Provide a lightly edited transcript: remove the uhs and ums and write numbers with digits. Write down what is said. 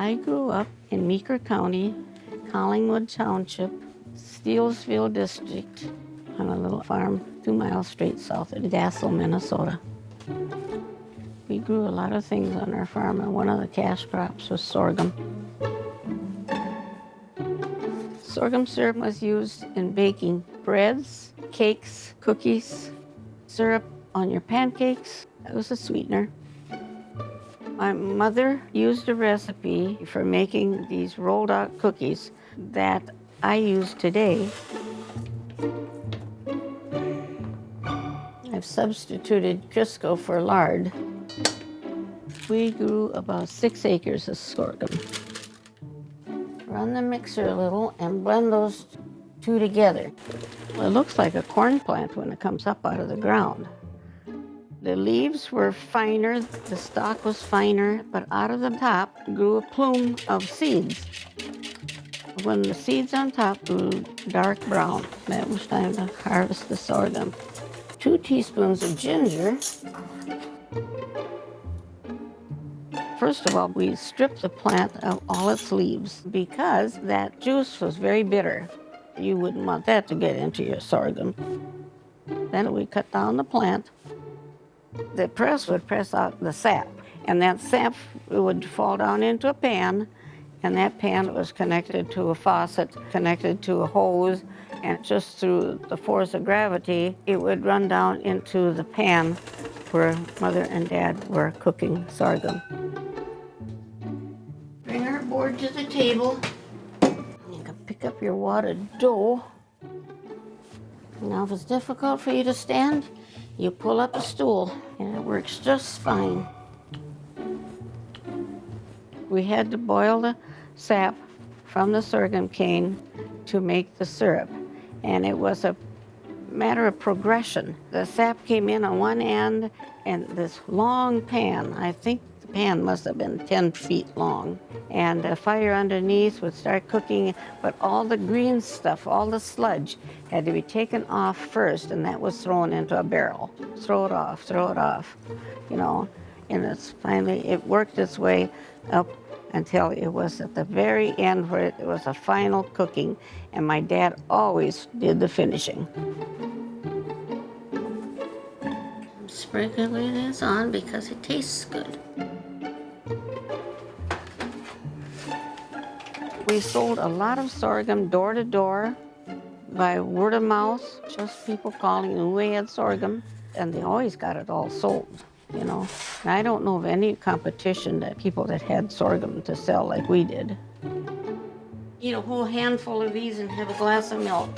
I grew up in Meeker County, Collingwood Township, Steelsville District, on a little farm 2 miles straight south of Dassel, Minnesota. We grew a lot of things on our farm, and one of the cash crops was sorghum. Sorghum syrup was used in baking breads, cakes, cookies, syrup on your pancakes. It was a sweetener. My mother used a recipe for making these rolled out cookies that I use today. I've substituted Crisco for lard. We grew about 6 acres of sorghum. Run the mixer a little and blend those two together. Well, it looks like a corn plant when it comes up out of the ground. The leaves were finer, the stalk was finer, but out of the top grew a plume of seeds. When the seeds on top grew dark brown, that was time to harvest the sorghum. 2 teaspoons of ginger. First of all, we stripped the plant of all its leaves because that juice was very bitter. You wouldn't want that to get into your sorghum. Then we cut down the plant. The press would press out the sap, and that sap would fall down into a pan, and that pan was connected to a faucet, connected to a hose, and just through the force of gravity, it would run down into the pan where Mother and Dad were cooking sorghum. Bring our board to the table. You can pick up your wadded dough. Now, if it's difficult for you to stand, you pull up a stool, and it works just fine. We had to boil the sap from the sorghum cane to make the syrup, and it was a matter of progression. The sap came in on one end, and this long pan, I think the pan must have been 10 feet long, and the fire underneath would start cooking, but all the green stuff, all the sludge, had to be taken off first, and that was thrown into a barrel. Throw it off, you know, and it worked its way up until it was at the very end where it was a final cooking, and my dad always did the finishing. I'm sprinkling this on because it tastes good. We sold a lot of sorghum door to door by word of mouth, just people calling who had sorghum, and they always got it all sold, you know. And I don't know of any competition that people that had sorghum to sell like we did. Eat a whole handful of these and have a glass of milk.